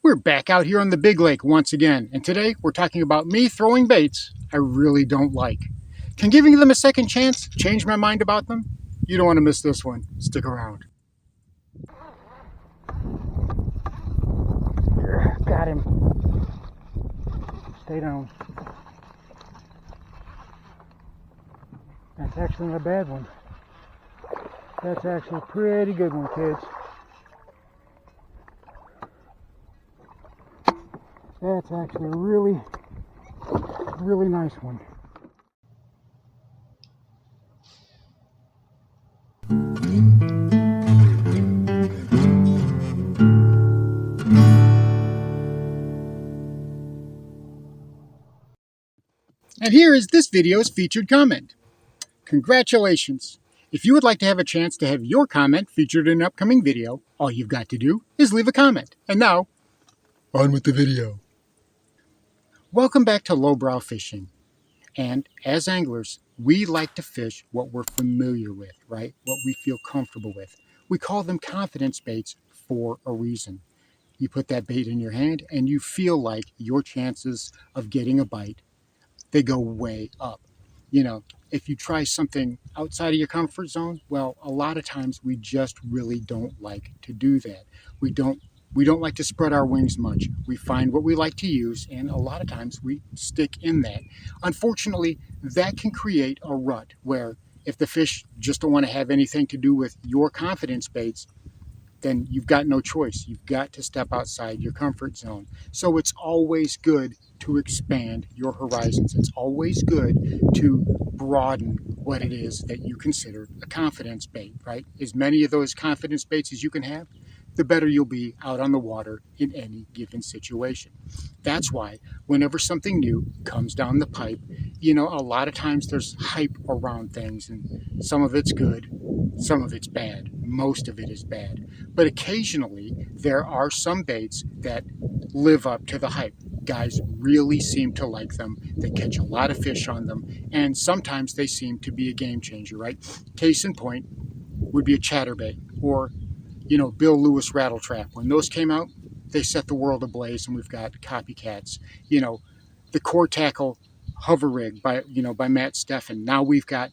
We're back out here on the big lake once again, and today we're talking about me throwing baits I really don't like. Can giving them a second chance change my mind about them? You don't want to miss this one. Stick around. Got him. Stay down. That's actually not a bad one. That's actually a pretty good one, kids. That's actually a really nice one. And here is this video's featured comment. Congratulations! If you would like to have a chance to have your comment featured in an upcoming video, all you've got to do is leave a comment. And now, on with the video. Welcome back to Lowbrow Fishing. And as anglers, we like to fish what we're familiar with, right? What we feel comfortable with. We call them confidence baits for a reason. You put that bait in your hand and you feel like your chances of getting a bite, they go way up. You know, if you try something outside of your comfort zone, well, a lot of times we just really don't like to do that. We don't like to spread our wings much. We find what we like to use, and a lot of times we stick in that. Unfortunately, that can create a rut where if the fish just don't want to have anything to do with your confidence baits, then you've got no choice. You've got to step outside your comfort zone. So it's always good to expand your horizons. It's always good to broaden what it is that you consider a confidence bait, right? As many of those confidence baits as you can have, the better you'll be out on the water in any given situation. That's why whenever something new comes down the pipe, you know, a lot of times there's hype around things, and some of it's good, some of it's bad. Most of it is bad. But occasionally there are some baits that live up to the hype. Guys really seem to like them. They catch a lot of fish on them, and sometimes they seem to be a game changer, right? Case in point would be a chatterbait or, you know, Bill Lewis rattle trap. When those came out, they set the world ablaze, and we've got copycats. You know, the core tackle hover rig by Matt Steffen. Now we've got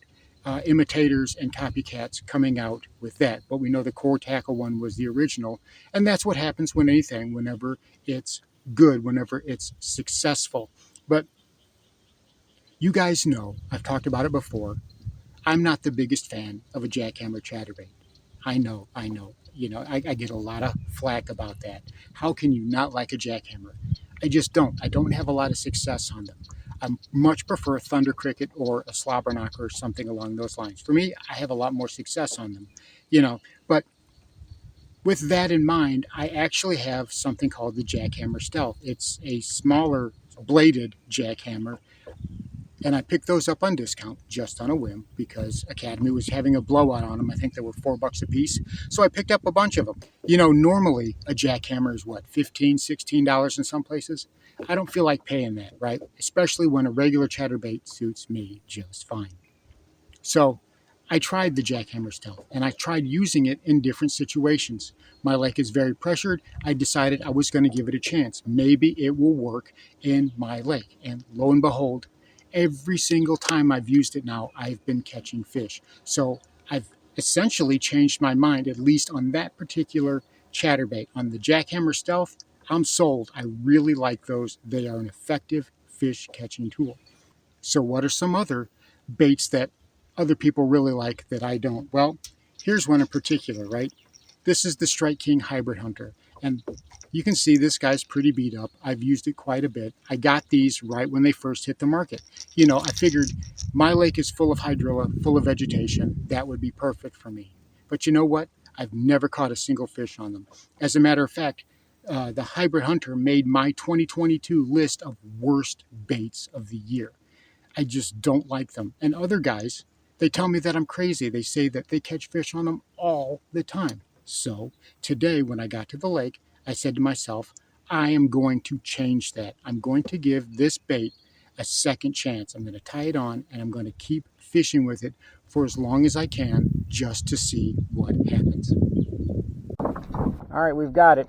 imitators and copycats coming out with that, but we know the core tackle one was the original, and that's what happens when anything, whenever it's good, whenever it's successful. But you guys know, I've talked about it before, I'm not the biggest fan of a jackhammer chatterbait. I know. You know, I get a lot of flack about that. How can you not like a jackhammer? I just don't. I don't have a lot of success on them. I much prefer a thunder cricket or a slobber knocker or something along those lines. For me, I have a lot more success on them, you know. But with that in mind, I actually have something called the Jackhammer Stealth. It's a smaller bladed jackhammer, and I picked those up on discount just on a whim because Academy was having a blowout on them. I think they were $4 a piece. So I picked up a bunch of them. You know, normally a jackhammer is what, $15, $16 in some places? I don't feel like paying that, right? Especially when a regular chatterbait suits me just fine. So I tried the Jackhammer Stealth, and I tried using it in different situations. My lake is very pressured. I decided I was going to give it a chance. Maybe it will work in my lake. And lo and behold, every single time I've used it now, I've been catching fish. So I've essentially changed my mind, at least on that particular chatterbait. On the Jackhammer Stealth, I'm sold. I really like those. They are an effective fish catching tool. So what are some other baits that other people really like that I don't? Well, here's one in particular, right? This is the Strike King Hybrid Hunter. And you can see this guy's pretty beat up. I've used it quite a bit. I got these right when they first hit the market. You know, I figured my lake is full of hydrilla, full of vegetation. That would be perfect for me. But you know what? I've never caught a single fish on them. As a matter of fact, the Hybrid Hunter made my 2022 list of worst baits of the year. I just don't like them. And other guys, they tell me that I'm crazy. They say that they catch fish on them all the time. So today when I got to the lake, I said to myself, I am going to change that. I'm going to give this bait a second chance. I'm going to tie it on, and I'm going to keep fishing with it for as long as I can just to see what happens. All right, we've got it.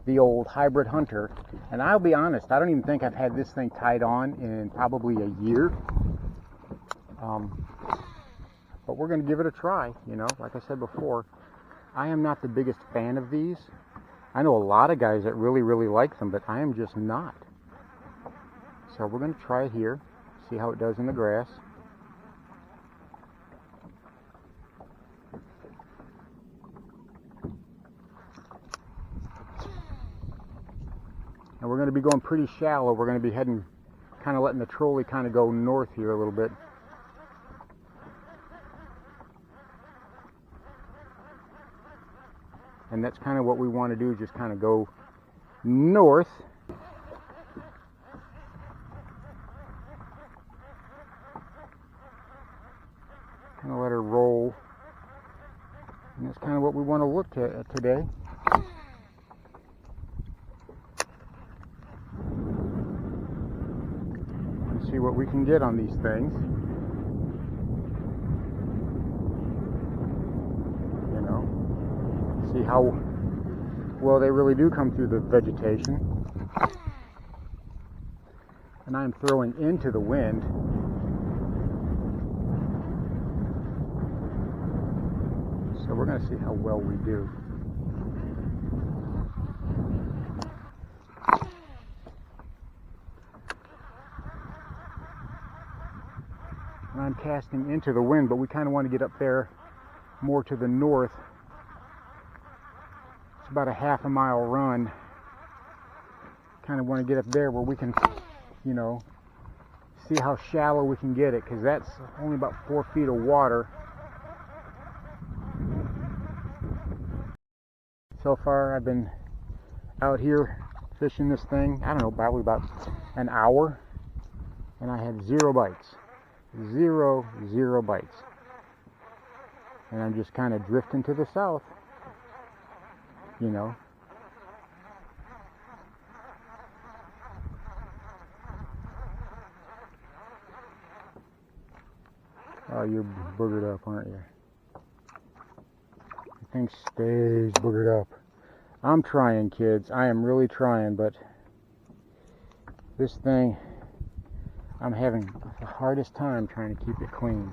the old hybrid hunter. And I'll be honest, I don't even think I've had this thing tied on in probably a year. But we're going to give it a try. You know, like I said before, I am not the biggest fan of these. I know a lot of guys that really, really like them, but I am just not. So we're going to try it here, see how it does in the grass. And we're going to be going pretty shallow. We're going to be heading, kind of letting the trolley kind of go north here a little bit. And that's kind of what we want to do, just kind of go north. Kind of let her roll. And that's kind of what we want to look at today. And see what we can get on these things. See how well they really do come through the vegetation. And I'm throwing into the wind. So we're going to see how well we do. And I'm casting into the wind, but we kind of want to get up there more to the north. It's about a half a mile run. Kind of want to get up there where we can, you know, see how shallow we can get it, because that's only about 4 feet of water. So far I've been out here fishing this thing, I don't know, probably about an hour, and I had 0 bites. Zero bites. And I'm just kind of drifting to the south. You know. Oh, you're boogered up, aren't you? The thing stays boogered up. I'm trying, kids. I am really trying, but this thing, I'm having the hardest time trying to keep it clean.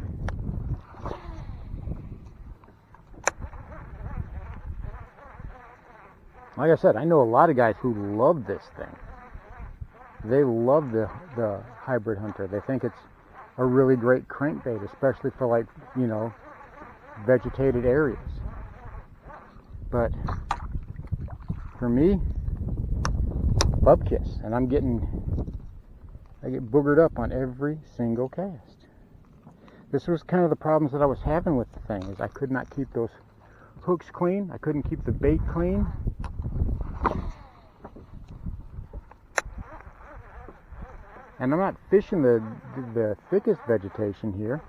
Like I said, I know a lot of guys who love this thing. They love the hybrid hunter. They think it's a really great crankbait, especially for, like, you know, vegetated areas. But for me, bubkiss, and I get boogered up on every single cast. This was kind of the problems that I was having with the thing, is I could not keep those hooks clean. I couldn't keep the bait clean. And I'm not fishing the thickest vegetation here.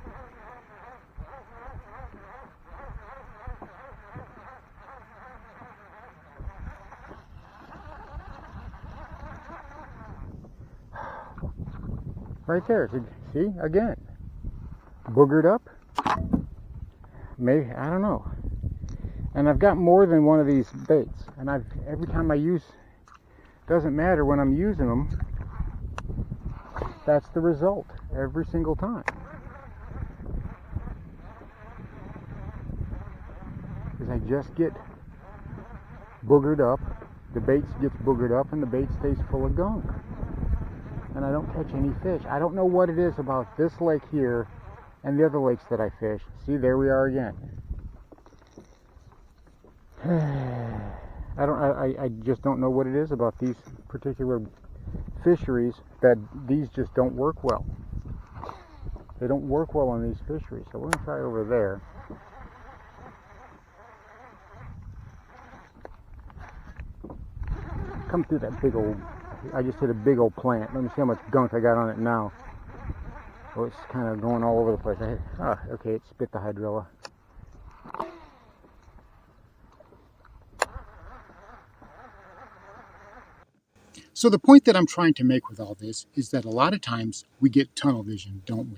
Right there, see, again, boogered up. Maybe, I don't know. And I've got more than one of these baits, and every time I use, doesn't matter when I'm using them, that's the result every single time. Because I just get boogered up, the bait gets boogered up, and the bait stays full of gunk. And I don't catch any fish. I don't know what it is about this lake here and the other lakes that I fish. See, there we are again. I just don't know what it is about these particular fisheries that these just don't work well. They don't work well on these fisheries. So we're going to try over there. Come through that big old, I just hit a big old plant. Let me see how much gunk I got on it now. Oh, it's kind of going all over the place. Okay, it spit the hydrilla. So the point that I'm trying to make with all this is that a lot of times we get tunnel vision, don't we?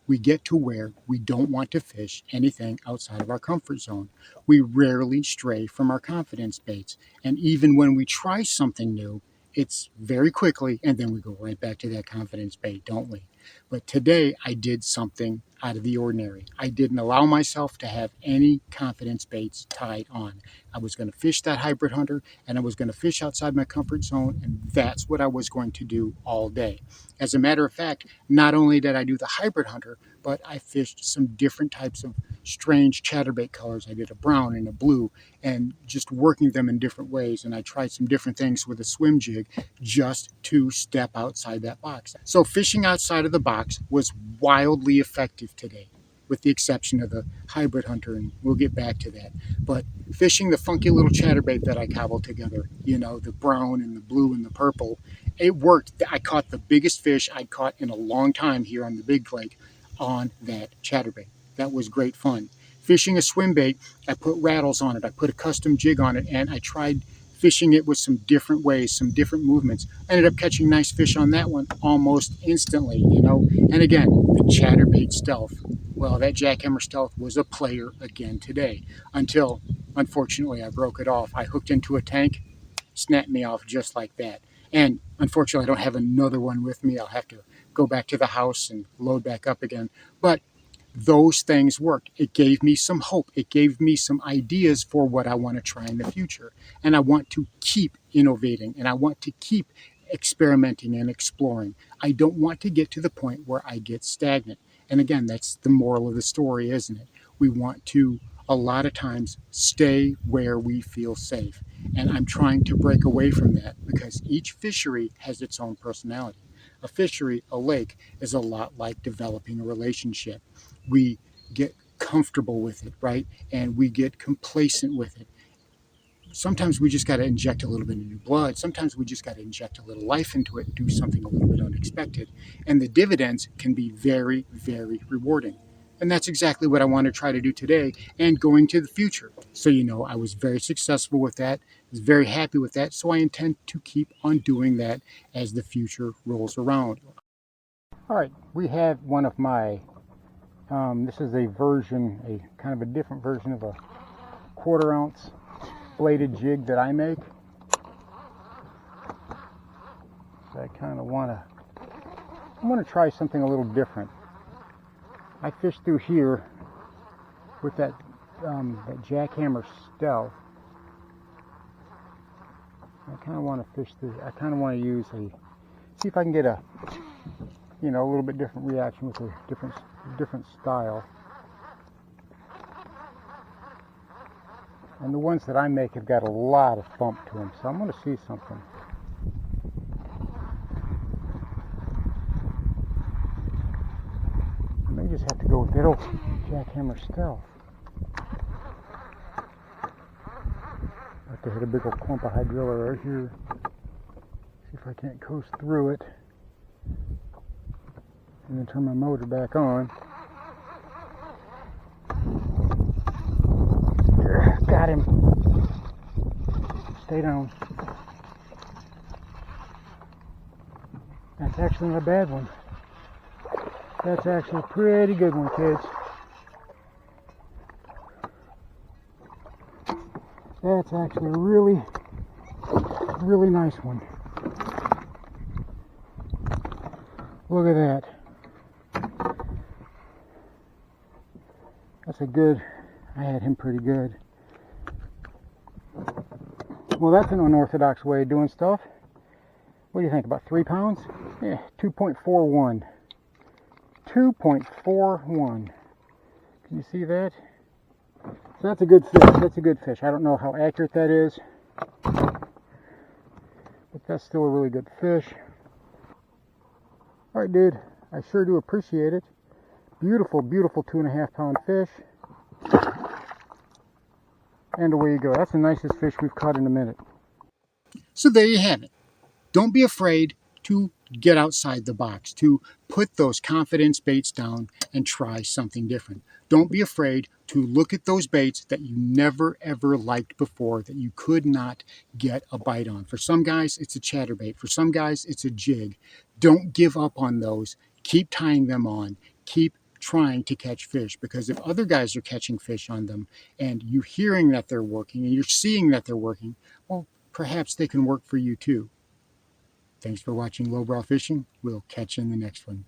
we get to where we don't want to fish anything outside of our comfort zone. We rarely stray from our confidence baits. And even when we try something new, it's very quickly, and then we go right back to that confidence bait, don't we? But today I did something out of the ordinary. I didn't allow myself to have any confidence baits tied on. I was going to fish that hybrid hunter, and I was going to fish outside my comfort zone, and that's what I was going to do all day. As a matter of fact, not only did I do the hybrid hunter, but I fished some different types of strange chatterbait colors. I did a brown and a blue, and just working them in different ways. And I tried some different things with a swim jig just to step outside that box. So fishing outside of the box was wildly effective today, with the exception of the hybrid hunter, and we'll get back to that. But fishing the funky little chatterbait that I cobbled together, you know, the brown and the blue and the purple, it worked. I caught the biggest fish I'd caught in a long time here on the Big Lake on that chatterbait. That was great fun. Fishing a swim bait, I put rattles on it, I put a custom jig on it, and I tried fishing it with some different ways, some different movements. I ended up catching nice fish on that one almost instantly, you know. And again, the chatterbait stealth. Well, that jackhammer stealth was a player again today, until unfortunately I broke it off. I hooked into a tank, snapped me off just like that. And unfortunately, I don't have another one with me. I'll have to go back to the house and load back up again. But those things worked. It gave me some hope. It gave me some ideas for what I want to try in the future. And I want to keep innovating, and I want to keep experimenting and exploring. I don't want to get to the point where I get stagnant. And again, that's the moral of the story, isn't it? We want to, a lot of times, stay where we feel safe. And I'm trying to break away from that, because each fishery has its own personality. A fishery, a lake, is a lot like developing a relationship. We get comfortable with it, right? And we get complacent with it. Sometimes we just got to inject a little bit of new blood. Sometimes we just got to inject a little life into it and do something a little bit unexpected. And the dividends can be very, very rewarding. And that's exactly what I want to try to do today and going to the future. So, you know, I was very successful with that. I was very happy with that. So I intend to keep on doing that as the future rolls around. All right, we have one of my, this is a version, a kind of a different version of a 1/4 ounce bladed jig that I make. So I kind of want to try something a little different. I fished through here with that jackhammer stealth. I kind of want to fish through. I kind of want to use see if I can get a, you know, a little bit different reaction with a different style. And the ones that I make have got a lot of thump to them, so I'm going to see something. I may just have to go with that old jackhammer stealth. I have to hit a big old clump of hydrilla right here. See if I can't coast through it. And then turn my motor back on. Got him. Stay down. That's actually not a bad one. That's actually a pretty good one, kids. That's actually a really, really nice one. Look at that. That's a good, I had him pretty good. Well, that's an unorthodox way of doing stuff. What do you think, about 3 pounds? Yeah, 2.41. 2.41. Can you see that? So that's a good fish. That's a good fish. I don't know how accurate that is, but that's still a really good fish. All right, dude. I sure do appreciate it. Beautiful, beautiful 2.5 pound fish. And away you go. That's the nicest fish we've caught in a minute. So there you have it. Don't be afraid to get outside the box, to put those confidence baits down and try something different. Don't be afraid to look at those baits that you never ever liked before, that you could not get a bite on. For some guys, it's a chatterbait. For some guys, it's a jig. Don't give up on those. Keep tying them on. Keep trying to catch fish, because if other guys are catching fish on them and you hearing that they're working and you're seeing that they're working, well, perhaps they can work for you too. Thanks for watching Lowbrow Fishing. We'll catch you in the next one.